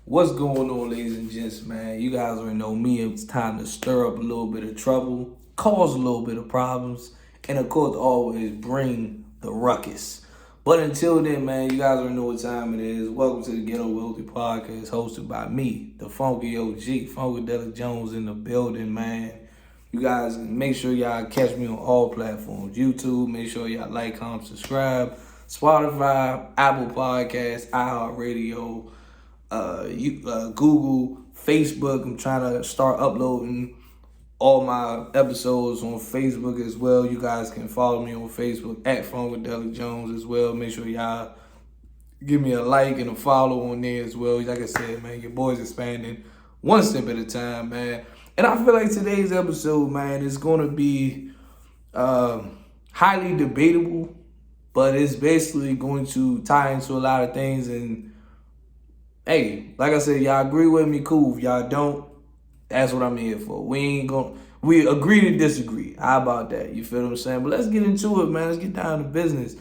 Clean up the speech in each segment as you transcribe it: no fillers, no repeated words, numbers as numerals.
What's going on, ladies and gents, man? You guys already know me. It's time to stir up a little bit of trouble, cause a little bit of problems, and of course, always bring the ruckus. But until then, man, you guys already know what time it is. Welcome to the Ghetto Wealthy Podcast, hosted by me, the Funky OG, Funkadelic Jones in the building, man. You guys make sure y'all catch me on all platforms. YouTube, make sure y'all like, comment, subscribe. Spotify, Apple Podcasts, iHeartRadio, Google, Facebook. I'm trying to start uploading all my episodes on Facebook as well. You guys can follow me on Facebook at Funkadelic Jones as well. Make sure y'all give me a like and a follow on there as well. Like I said, man, your boy's expanding one step at a time, man. And I feel like today's episode, man, is going to be highly debatable, but it's basically going to tie into a lot of things. And hey, like I said, y'all agree with me, cool. If y'all don't, that's what I'm here for. We agree to disagree. How about that? You feel what I'm saying? But let's get into it, man. Let's get down to business.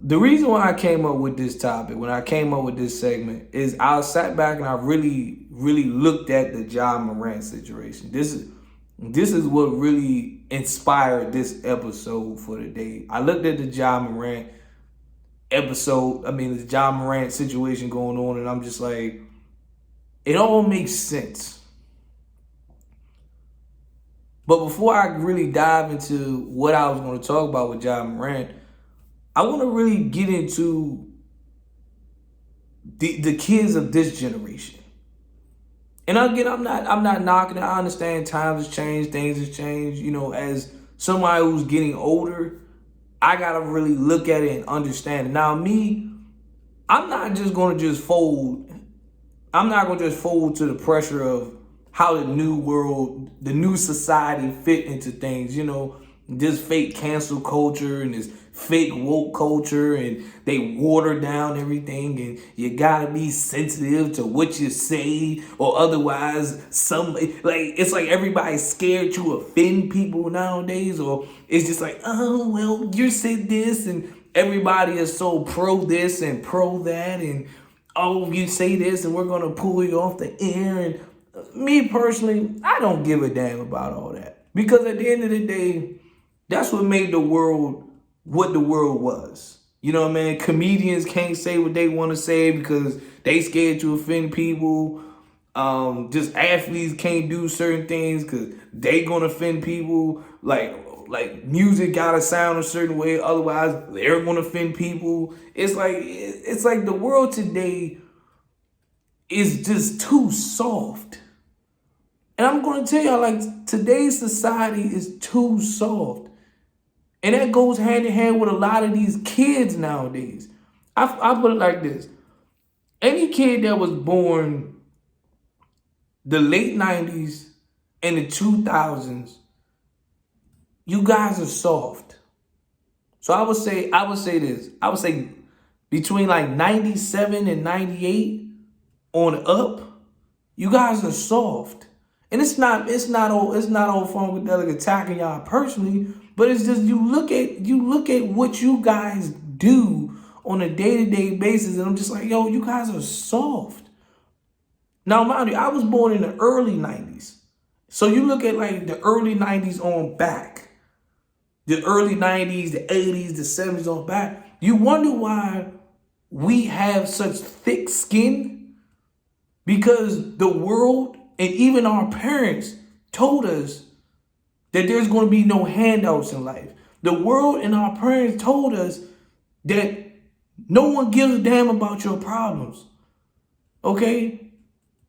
The reason why I came up with this topic, when I came up with this segment, is I sat back and I really looked at the Ja Morant situation. This is what really inspired this episode for today. I looked at the Ja Morant the Ja Morant situation going on, and I'm just like, it all makes sense. But before I really dive into what I was going to talk about with Ja Morant, I want to really get into the kids of this generation. And again, I'm not knocking it. I understand times have changed, things have changed. You know, as somebody who's getting older, I gotta really look at it and understand it. Now, me, I'm not just gonna just fold. I'm not gonna just fold to the pressure of how the new world, the new society fit into things. You know, this fake cancel culture and this fake woke culture, and they water down everything, and you gotta be sensitive to what you say, or otherwise it's like everybody's scared to offend people nowadays, or it's just like, oh well, you said this, and everybody is so pro this and pro that, and oh, you say this and we're gonna pull you off the air. And me personally, I don't give a damn about all that, because at the end of the day, that's what made the world what the world was. You know what I mean? Comedians can't say what they want to say because they scared to offend people. Just athletes can't do certain things because they gonna offend people. Like music gotta sound a certain way, otherwise they're gonna offend people. It's like the world today is just too soft. And I'm gonna tell y'all, like, today's society is too soft. And that goes hand in hand with a lot of these kids nowadays. I put it like this. Any kid that was born the late 90s and the 2000s, you guys are soft. So I would say this. I would say between like 97 and 98 on up, you guys are soft. And it's not all Funkadelic attacking y'all personally, but it's just you look at what you guys do on a day-to-day basis, and I'm just like, yo, you guys are soft. Now, mind you, I was born in the early 90s. So you look at like the early 90s on back. The early 90s, the 80s, the 70s on back. You wonder why we have such thick skin? Because the world and even our parents told us that there's going to be no handouts in life. The world and our parents told us that no one gives a damn about your problems. Okay?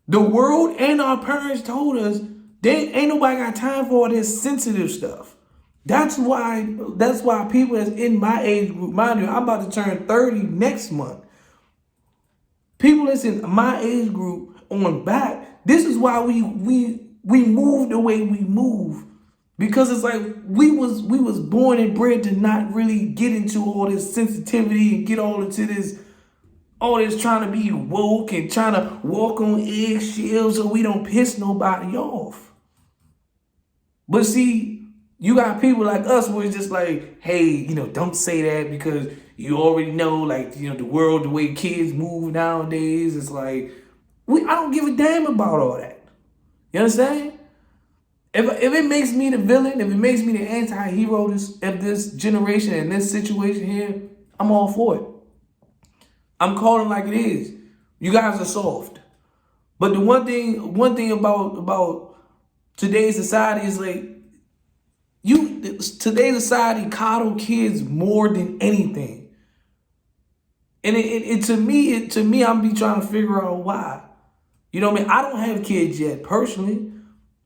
The world and our parents told us that ain't nobody got time for all this sensitive stuff. That's why people that's in my age group, mind you, I'm about to turn 30 next month. People that's in my age group on back, this is why we move the way we move. Because it's like we was born and bred to not really get into all this sensitivity and get all into this trying to be woke and trying to walk on eggshells so we don't piss nobody off. But see, You got people like us where it's just like, hey, don't say that because you already know, like, the world, the way kids move nowadays. It's like, I don't give a damn about all that. You understand? If it makes me the villain, if it makes me the anti-hero of this generation and this situation here, I'm all for it. I'm calling like it is. You guys are soft. But the one thing about today's society is like, today's society coddle kids more than anything. And to me, I'm be trying to figure out why. You know what I mean? I don't have kids yet personally,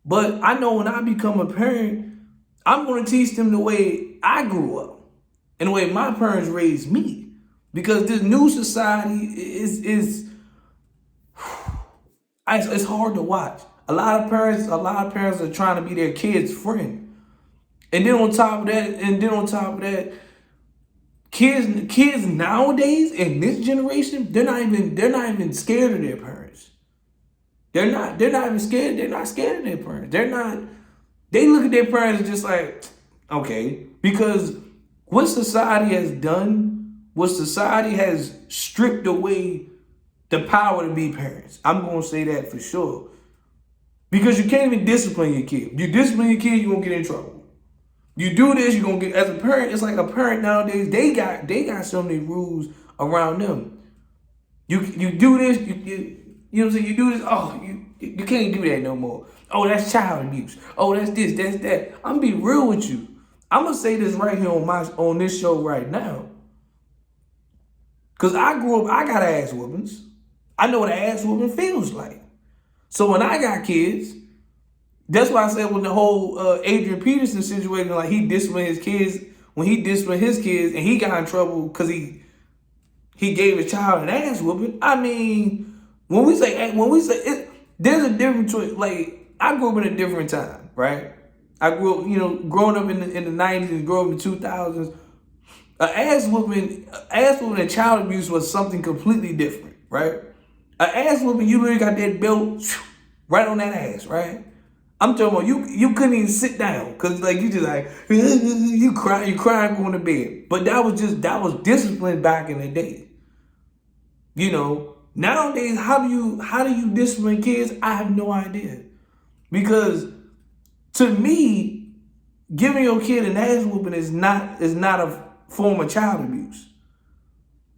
but I know when I become a parent, I'm going to teach them the way I grew up and the way my parents raised me. Because this new society is it's hard to watch. A lot of parents are trying to be their kids' friend. And then on top of that, kids nowadays in this generation, they're not even scared of their parents. They're not even scared. They're not scared of their parents. They look at their parents just like, okay, because what society has done, what society has stripped away the power to be parents. I'm going to say that for sure. Because you can't even discipline your kid. You discipline your kid, you're going to get in trouble. You do this, you're going to get, as a parent, it's like a parent nowadays, they got so many rules around them. You do this, you know what I'm saying? You do this, oh, you can't do that no more. Oh, that's child abuse. Oh, that's this, that's that. I'm going to be real with you. I'm going to say this right here on this show right now. Because I grew up, I got ass whoopings. I know what an ass whooping feels like. So when I got kids, that's why I said when the whole Adrian Peterson situation, like he disciplined his kids, when he disciplined his kids and he got in trouble because he gave his child an ass whooping. I mean, when we say it, there's a difference between, like, I grew up in a different time, right? I grew up, growing up in the 90s and growing up in the 2000s. Ass whooping and child abuse was something completely different, right? An ass whooping, you literally got that belt right on that ass, right? I'm talking about you couldn't even sit down because like you just like you crying going to bed. But that was discipline back in the day. Nowadays how do you discipline kids? I have no idea. Because to me, giving your kid an ass whooping is not a form of child abuse.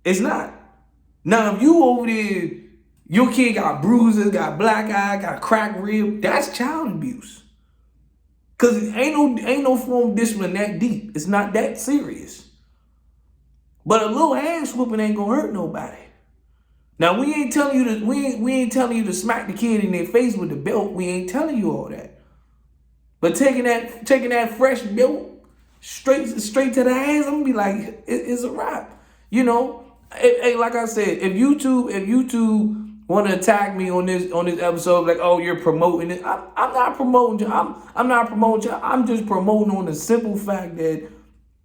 It's not. Now if you over there, your kid got bruises, got black eye, got cracked rib, that's child abuse. Cause ain't no form of discipline that deep. It's not that serious. But a little ass whooping ain't gonna hurt nobody. Now we ain't telling you to smack the kid in their face with the belt. We ain't telling you all that. But taking that fresh belt straight to the ass, I'm gonna be like, it's a wrap. Hey, like I said, if YouTube want to attack me on this episode, like, oh, you're promoting it. I'm not promoting you. I'm not promoting you. I'm just promoting on the simple fact that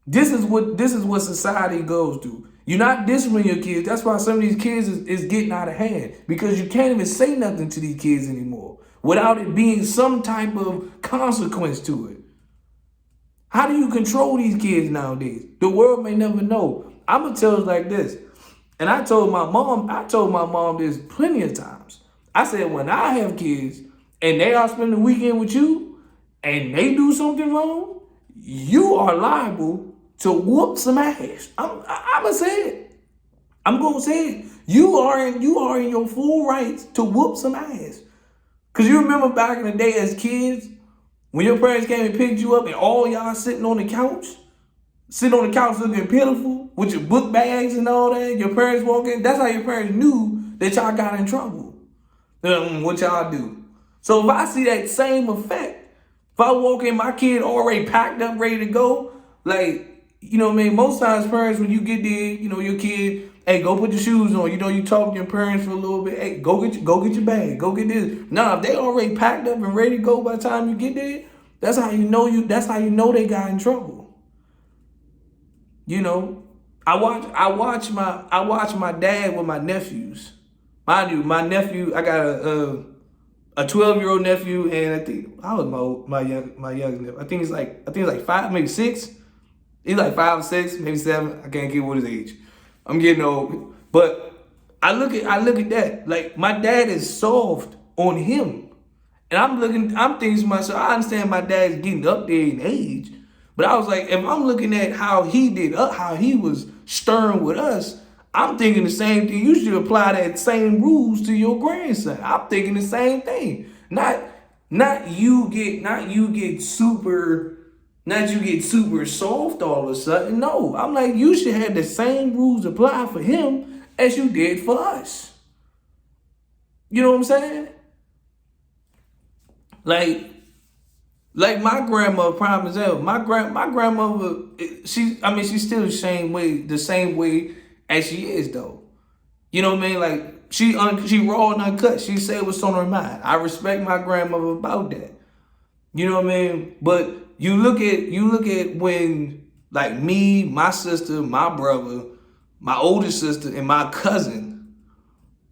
this is what society goes through. You're not disciplining your kids. That's why some of these kids is getting out of hand, because you can't even say nothing to these kids anymore without it being some type of consequence to it. How do you control these kids nowadays? The world may never know. I'm gonna tell it like this. And I told my mom this plenty of times. I said, when I have kids and they are spending the weekend with you and they do something wrong, you are liable to whoop some ass. I'm gonna say it. I'm gonna say it. You are in your full rights to whoop some ass. Cause you remember back in the day as kids, when your parents came and picked you up and all y'all sitting on the couch looking pitiful with your book bags and all that, your parents walking, that's how your parents knew that y'all got in trouble. What y'all do. So if I see that same effect, if I walk in, my kid already packed up, ready to go, like, most times parents, when you get there, your kid, hey, go put your shoes on. You talk to your parents for a little bit. Hey, go get your bag. Go get this. Nah, if they already packed up and ready to go by the time you get there, that's how you know they got in trouble. I watch my dad with my nephews. Mind you, my nephew, I got a a 12-year-old nephew, and I think I was my youngest nephew. I think it's like 5, maybe 6. He's like 5 or 6, maybe 7. I can't get what his age. I'm getting old. But I look at that. Like, my dad is soft on him. And I'm thinking to myself, I understand my dad's getting up there in age. But I was like, if I'm looking at how he was stern with us, I'm thinking the same thing. You should apply that same rules to your grandson. I'm thinking the same thing. Not you get super soft all of a sudden. No, I'm like, you should have the same rules apply for him as you did for us. You know what I'm saying? Like my grandmother, prime example. My grandmother, she's still the same way as she is though. You know what I mean? Like she raw and uncut. She said what's on her mind. I respect my grandmother about that. You know what I mean? But you look at when, like, me, my sister, my brother, my older sister, and my cousin,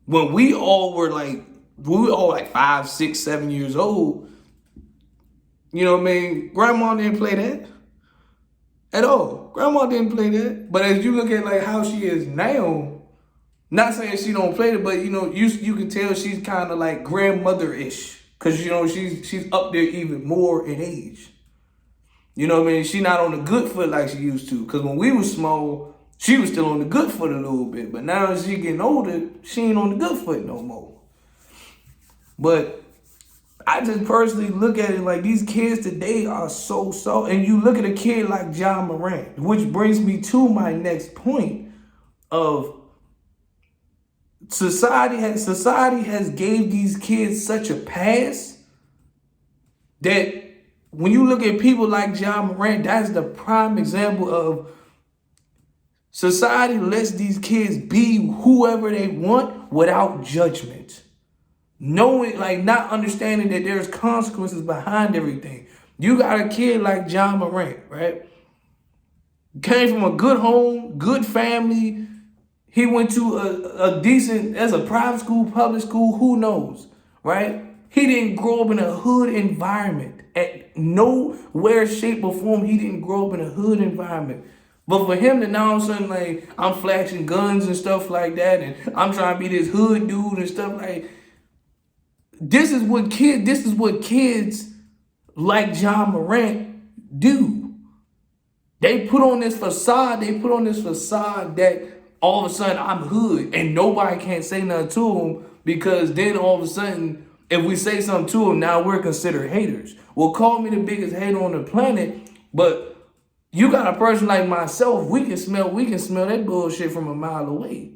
when we were all like 5, 6, 7 years old. You know what I mean? Grandma didn't play that at all. Grandma didn't play that. But as you look at like how she is now, not saying she don't play it, but you can tell she's kind of like grandmother-ish, because she's up there even more in age. You know what I mean? She not on the good foot like she used to. Because when we was small, she was still on the good foot a little bit. But now as she getting older, she ain't on the good foot no more. But I just personally look at it like these kids today are so. And you look at a kid like Ja Morant, which brings me to my next point of society has gave these kids such a pass that when you look at people like Ja Morant, that's the prime example of society lets these kids be whoever they want without judgment. Knowing, like, not understanding that there's consequences behind everything. You got a kid like Ja Morant, right? Came from a good home, good family. He went to a decent, as a private school, public school, who knows, right? He didn't grow up in a hood environment. At nowhere, shape, or form, he didn't grow up in a hood environment. But for him to now all of a sudden, like, I'm flashing guns and stuff like that, and I'm trying to be this hood dude and stuff like, this is what kids like Ja Morant do. They put on this facade that all of a sudden I'm hood and nobody can't say nothing to them, because then all of a sudden, if we say something to them, now we're considered haters. Well, call me the biggest hater on the planet, but you got a person like myself, we can smell that bullshit from a mile away.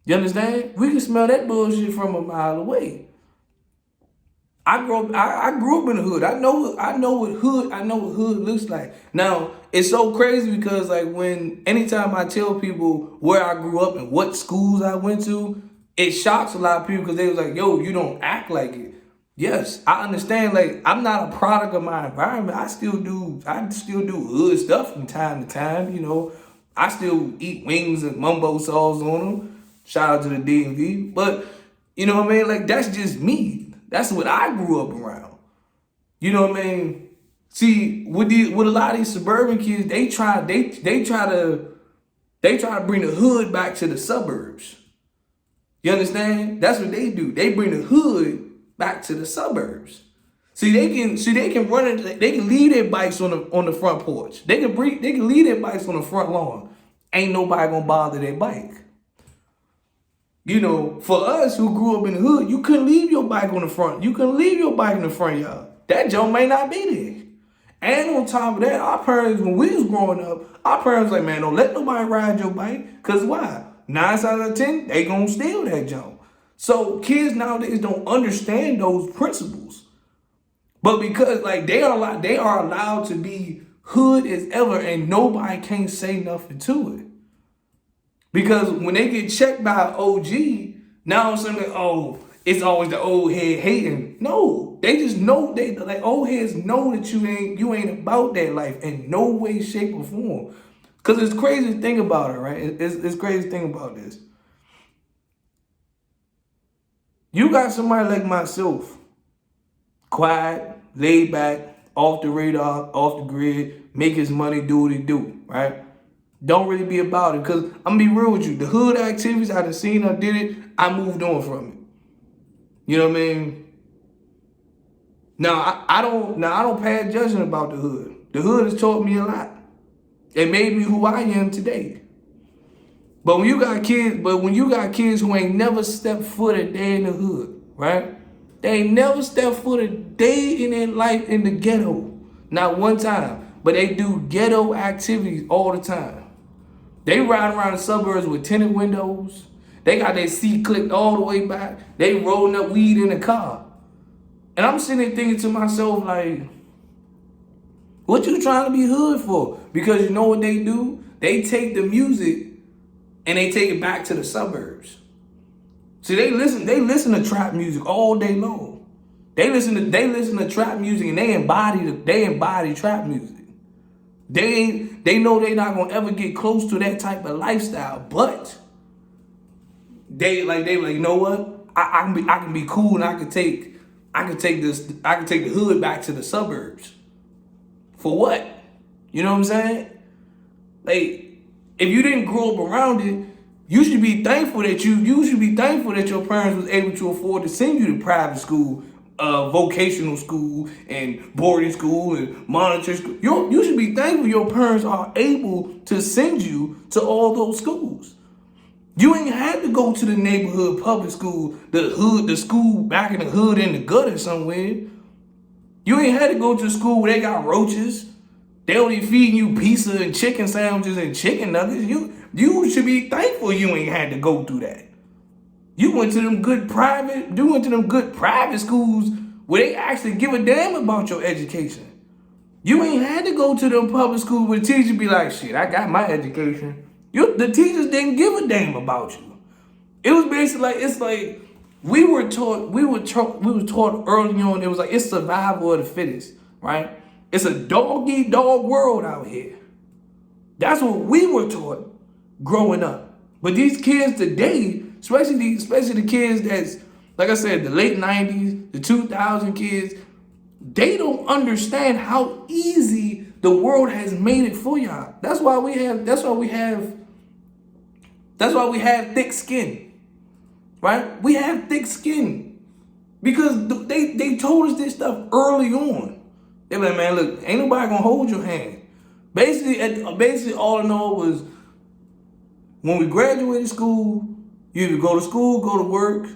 You understand? We can smell that bullshit from a mile away. I grew up in the hood. I know what hood looks like. Now, it's so crazy because like anytime I tell people where I grew up and what schools I went to, it shocks a lot of people because they was like, yo, you don't act like it. Yes, I understand. Like, I'm not a product of my environment. I still do hood stuff from time to time. I still eat wings and mumbo sauce on them. Shout out to the DMV. But you know what I mean? Like, that's just me. That's what I grew up around. You know what I mean? See, with a lot of these suburban kids, they try to bring the hood back to the suburbs. You understand? That's what they do. They bring the hood back to the suburbs. They can run it. They can leave their bikes on the front porch. They can leave their bikes on the front lawn. Ain't nobody gonna bother their bike. For us who grew up in the hood, you couldn't leave your bike on the front. You couldn't leave your bike in the front yard. That joke may not be there. And on top of that, our parents, when we was growing up, our parents like, man, don't let nobody ride your bike. Because why? 9 out of 10, they gonna steal that junk. So kids nowadays don't understand those principles. But because like they are allowed to be hood as ever, and nobody can't say nothing to it. Because when they get checked by an OG, now I'm saying, oh, it's always the old head hating. No, they just know old heads know that you ain't about that life in no way, shape, or form. Because it's crazy to think about it, right? It's crazy to think about this. You got somebody like myself quiet, laid back, off the radar, off the grid, make his money, do what he do, right? Don't really be about it. Because I'm going to be real with you. The hood activities I done seen, I did it, I moved on from it. You know what I mean? Now, I don't pass judgment about the hood. The hood has taught me a lot. It made me who I am today. But when you got kids who ain't never stepped foot a day in the hood, right? They ain't never stepped foot a day in their life in the ghetto. Not one time. But they do ghetto activities all the time. They ride around the suburbs with tinted windows. They got their seat clicked all the way back. They rolling up weed in the car. And I'm sitting there thinking to myself, like, what you trying to be hood for? Because you know what they do? They take the music and they take it back to the suburbs. See, they listen to trap music all day long. They listen to trap music and they embody trap music. They know they're not gonna ever get close to that type of lifestyle, but they like, you know what? I can be cool and I can take the hood back to the suburbs. For what? You know what I'm saying? Like, if you didn't grow up around it, you should be thankful that your parents was able to afford to send you to private school, vocational school, and boarding school, and monetary school. You should be thankful your parents are able to send you to all those schools. You ain't had to go to the neighborhood public school, the school back in the hood in the gutter somewhere. You ain't had to go to school where they got roaches. They only feeding you pizza and chicken sandwiches and chicken nuggets. You should be thankful you ain't had to go through that. You went to them good private schools where they actually give a damn about your education. You ain't had to go to them public schools where the teacher be like, shit, I got my education. The teachers didn't give a damn about you. It was basically like, it's like we were taught early on, it was like it's survival of the fittest, right? It's a dog-eat-dog world out here. That's what we were taught growing up. But these kids today, especially the kids that's, like I said, the late 90s, the 2000 kids, they don't understand how easy the world has made it for y'all. That's why we have thick skin, right? We have thick skin because they told us this stuff early on. They were like, man, look, ain't nobody gonna hold your hand. Basically, all I know was when we graduated school, you either go to school, go to work,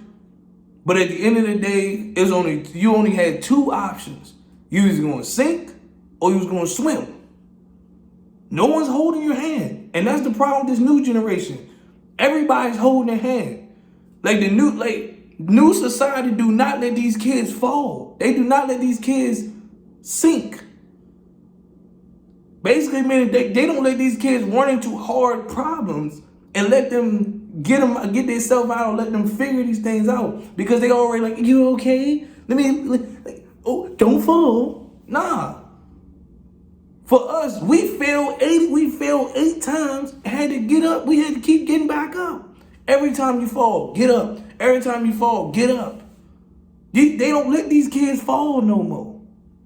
but at the end of the day, you only had two options. You was gonna sink or you was gonna swim. No one's holding your hand, and that's the problem with this new generation. Everybody's holding their hand. Like new society do not let these kids fall. They do not let these kids sink. Basically, meaning they don't let these kids run into hard problems and let them get themselves out and let them figure these things out because they already like, you okay? Don't fall. Nah. For us, we failed 8 times, had to get up. We had to keep getting back up. Every time you fall, get up. Every time you fall, get up. They don't let these kids fall no more.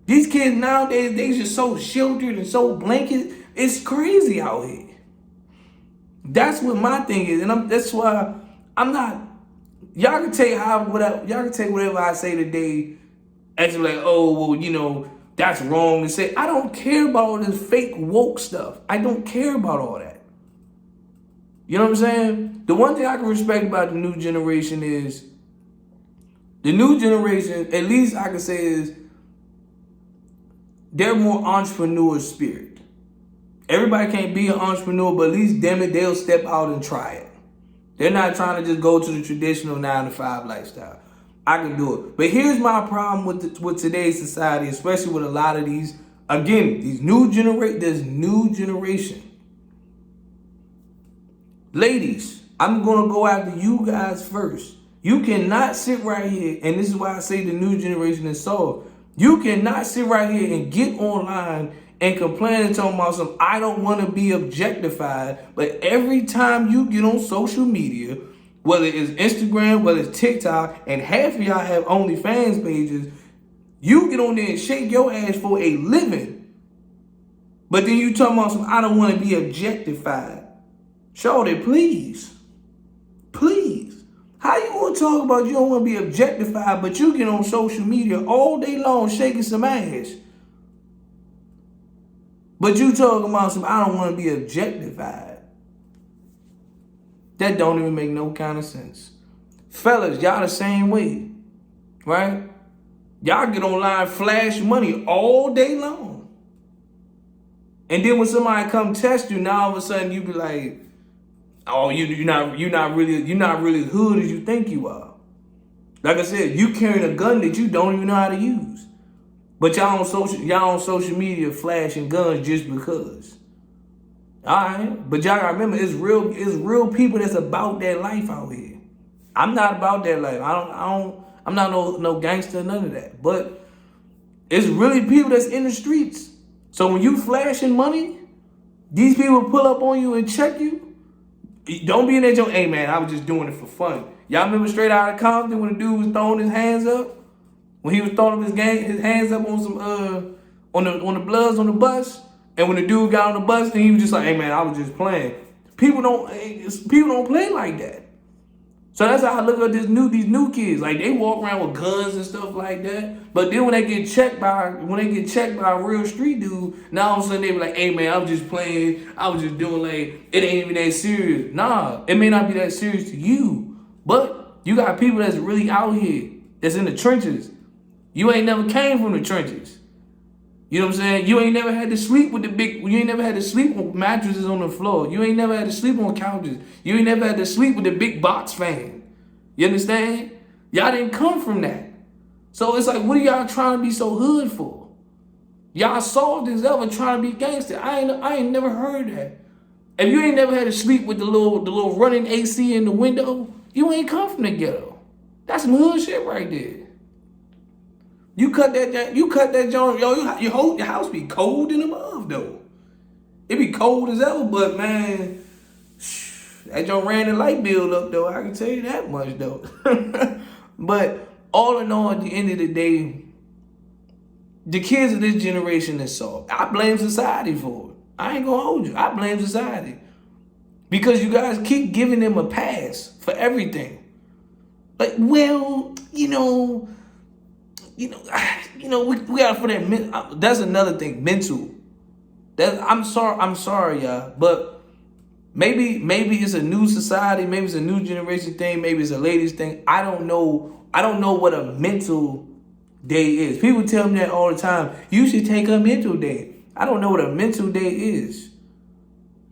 These kids nowadays, they just so sheltered and so blanket. It's crazy out here. That's what my thing is, and that's why I'm not. Y'all can take whatever I say today, as like, oh well, you know, that's wrong to say. I don't care about all this fake woke stuff. I don't care about all that. You know what I'm saying? The one thing I can respect about the new generation is, the new generation, at least I can say, is they're more entrepreneur spirit. Everybody can't be an entrepreneur, but at least, damn it, they'll step out and try it. They're not trying to just go to the traditional 9-to-5 lifestyle. I can do it. But here's my problem with today's society, especially with a lot of these, again, this new generation. Ladies, I'm going to go after you guys first. You cannot sit right here, and this is why I say the new generation is soft. You cannot sit right here and get online and complain and talking about some, I don't want to be objectified. But every time you get on social media, whether it's Instagram, whether it's TikTok, and half of y'all have OnlyFans pages, You get on there and shake your ass for a living. But then you talking about some, I don't want to be objectified. Shorty, please. Please. How you gonna talk about you don't want to be objectified, but you get on social media all day long shaking some ass? But you talking about some, I don't want to be objectified. That don't even make no kind of sense. Fellas, y'all the same way, right? Y'all get online, flash money all day long. And then when somebody come test you, now all of a sudden you be like, oh, you're not really hood as you think you are. Like I said, you carrying a gun that you don't even know how to use. But y'all on social media flashing guns just because. Alright. But y'all gotta remember, it's real people that's about that life out here. I'm not about that life. I'm not no gangster, none of that. But it's really people that's in the streets. So when you flashing money, these people pull up on you and check you. Don't be in that joke, hey man, I was just doing it for fun. Y'all remember Straight Outta Compton when the dude was throwing his hands up? When he was throwing his hands up on some on the Bloods on the bus, and when the dude got on the bus, and he was just like, "Hey man, I was just playing." People don't play like that. So that's how I look at these new kids. Like they walk around with guns and stuff like that. But then when they get checked by a real street dude, now all of a sudden they be like, "Hey man, I was just playing. I was just doing like it ain't even that serious." Nah, it may not be that serious to you, but you got people that's really out here that's in the trenches. You ain't never came from the trenches. You know what I'm saying? You ain't never had to sleep with you ain't never had to sleep with mattresses on the floor. You ain't never had to sleep on couches. You ain't never had to sleep with the big box fan. You understand? Y'all didn't come from that. So it's like, what are y'all trying to be so hood for? Y'all soft as ever trying to be gangster. I ain't never heard that. If you ain't never had to sleep with the little running AC in the window, you ain't come from the ghetto. That's some hood shit right there. You cut that joint, yo, your house be cold in the mug though. It be cold as ever, but man, that joint ran the light bill up though. I can tell you that much though. But all in all, at the end of the day, the kids of this generation is soft. I blame society for it. I ain't gonna hold you. I blame society. Because you guys keep giving them a pass for everything. Like, well, we gotta put that. That's another thing, mental. I'm sorry, y'all, but maybe it's a new society, maybe it's a new generation thing, maybe it's a ladies thing. I don't know what a mental day is. People tell me that all the time. You should take a mental day. I don't know what a mental day is.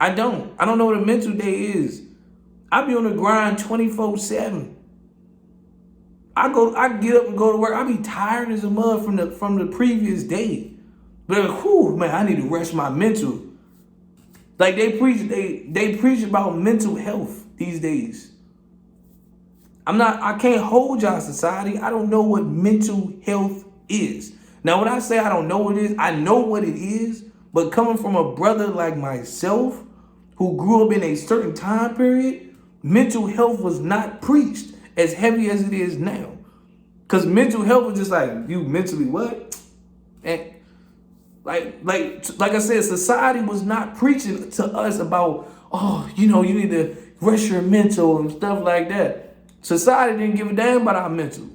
I don't know what a mental day is. I be on the grind 24/7. I get up and go to work. I be tired as a mud from the previous day. But like, whew, man, I need to rest my mental. Like they preach about mental health these days. I can't hold y'all society. I don't know what mental health is. Now when I say I don't know what it is, I know what it is, but coming from a brother like myself who grew up in a certain time period, mental health was not preached as heavy as it is now. Because mental health was just like, you mentally what? And like I said, society was not preaching to us about, oh, you need to rest your mental and stuff like that. Society didn't give a damn about our mental.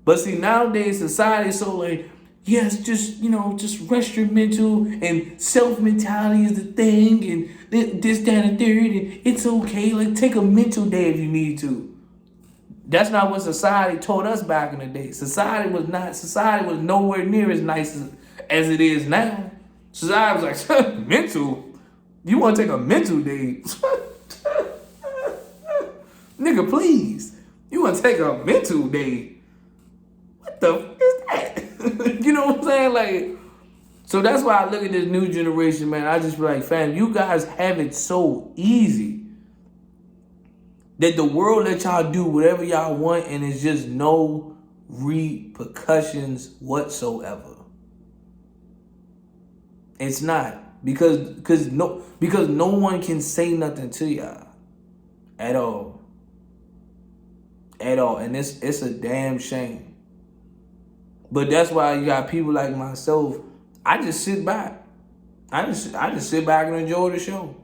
But see, nowadays society is so like, yes, just rest your mental, and self-mentality is the thing, and this, that, and third, and it's okay. Like, take a mental day if you need to. That's not what society taught us back in the day. Society was nowhere near as nice as it is now. Society was like, mental? You want to take a mental day? Nigga, please. You want to take a mental day? What the f is that? You know what I'm saying? Like, so that's why I look at this new generation, man. I just be like, fam, you guys have it so easy that the world let y'all do whatever y'all want and it's just no repercussions whatsoever. It's not. Because no one can say nothing to y'all at all. At all. And it's a damn shame. But that's why you got people like myself. I just sit back. I just sit back and enjoy the show.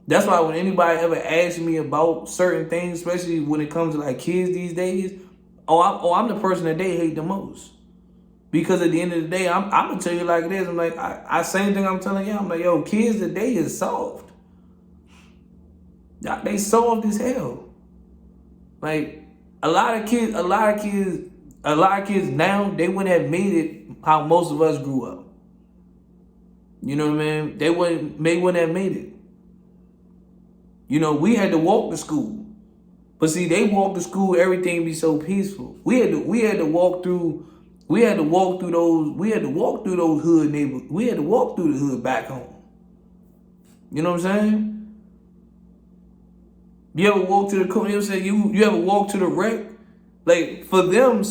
That's why when anybody ever asks me about certain things, especially when it comes to like kids these days, I'm the person that they hate the most. Because at the end of the day, I'm gonna tell you like it is. I'm like, I same thing I'm telling you. I'm like, yo, kids today is soft. They soft as hell. Like a lot of kids now, they wouldn't have made it how most of us grew up. You know what I mean? They wouldn't have made it. You know, we had to walk to school. But see, they walk to school, everything be so peaceful. We had to walk through those hood neighborhoods. We had to walk through the hood back home. You know what I'm saying? You ever walk to the, you know what I'm saying? You ever walk to the rec? Like, for them,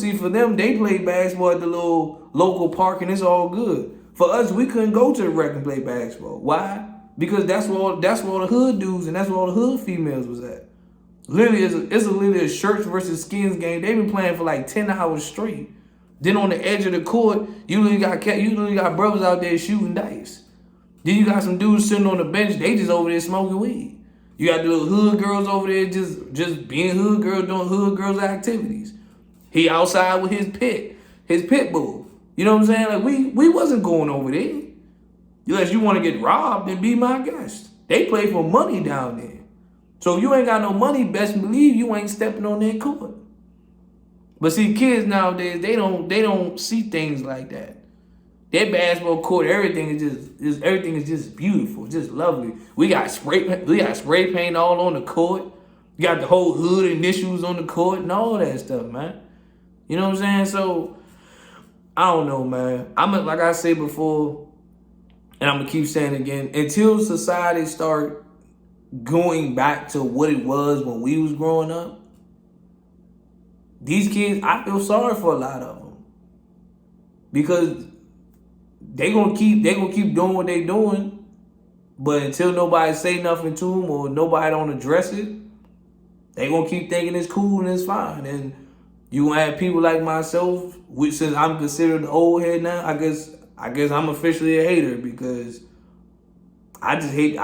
they play basketball at the little local park and it's all good. For us, we couldn't go to the rec and play basketball. Why? Because that's where all the hood dudes and that's where all the hood females was at. Literally, it's literally a shirts versus skins game. They've been playing for like 10 hours straight. Then on the edge of the court, you literally got brothers out there shooting dice. Then you got some dudes sitting on the bench, they just over there smoking weed. You got the little hood girls over there just being hood girls, doing hood girls activities. He outside with his pit bull. You know what I'm saying? Like we wasn't going over there. Unless you want to get robbed, then be my guest. They play for money down there. So if you ain't got no money, best believe you ain't stepping on their court. But see, kids nowadays, they don't see things like that. Their basketball court, everything is just beautiful, just lovely. We got spray paint all on the court. You got the whole hood initials on the court and all that stuff, man. You know what I'm saying? So I don't know, man. Like I said before, and I'm gonna keep saying it again, until society start going back to what it was when we was growing up, these kids, I feel sorry for a lot of them. Because they gonna keep doing what they doing, but until nobody say nothing to them or nobody don't address it, they gonna keep thinking it's cool and it's fine. And you gonna have people like myself, which since I'm considered the old head now, I guess I'm officially a hater because I just hate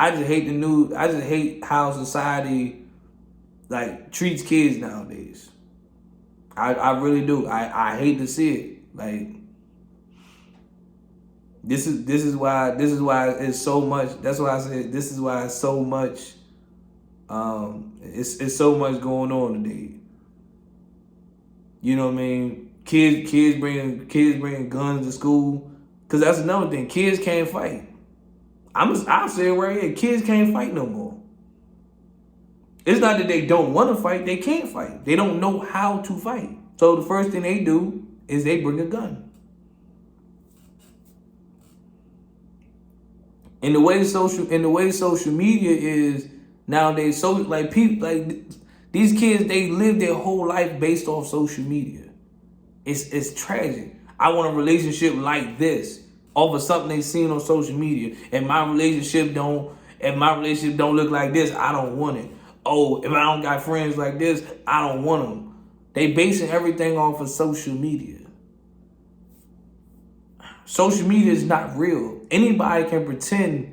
how society like treats kids nowadays. I really do. I hate to see it. Like this is why it's so much. That's why I said this is why it's so much. It's so much going on today. You know what I mean? Kids bringing guns to school, cause that's another thing. Kids can't fight. I'll say it right here. Kids can't fight no more. It's not that they don't want to fight. They can't fight. They don't know how to fight. So the first thing they do is they bring a gun. And the way social media is nowadays, so like people like these kids, they live their whole life based off social media. It's tragic. I want a relationship like this off of something they seen on social media. If my relationship don't look like this, I don't want it. Oh, if I don't got friends like this, I don't want them. They basing everything off of social media. Social media is not real. Anybody can pretend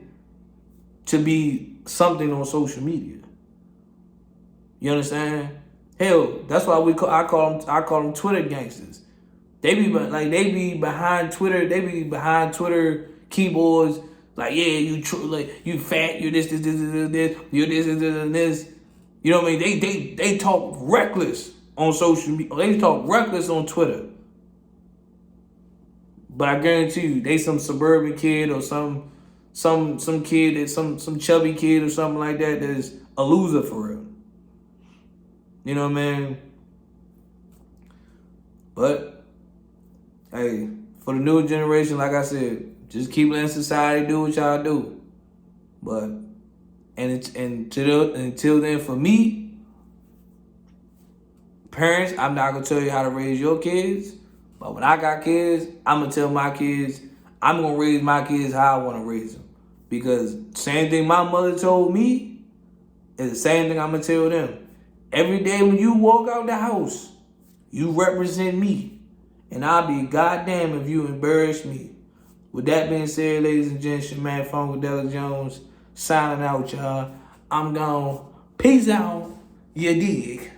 to be something on social media. You understand? Hell, that's why I call them Twitter gangsters. They be behind Twitter keyboards. Like, yeah, you fat, you this, you this. You know what I mean? They talk reckless on social media. They talk reckless on Twitter. But I guarantee you, they some suburban kid or some kid that some chubby kid or something like that is a loser for real. You know what I mean? But hey, for the new generation, like I said, just keep letting society do what y'all do. But until then, for me, parents, I'm not gonna tell you how to raise your kids. But when I got kids, I'm gonna tell my kids, I'm gonna raise my kids how I want to raise them. Because same thing my mother told me is the same thing I'm gonna tell them. Every day when you walk out the house, you represent me. And I'll be goddamn if you embarrass me. With that being said, ladies and gents, your man Funkadelic Jones signing out, y'all. I'm gone. Peace out. You dig?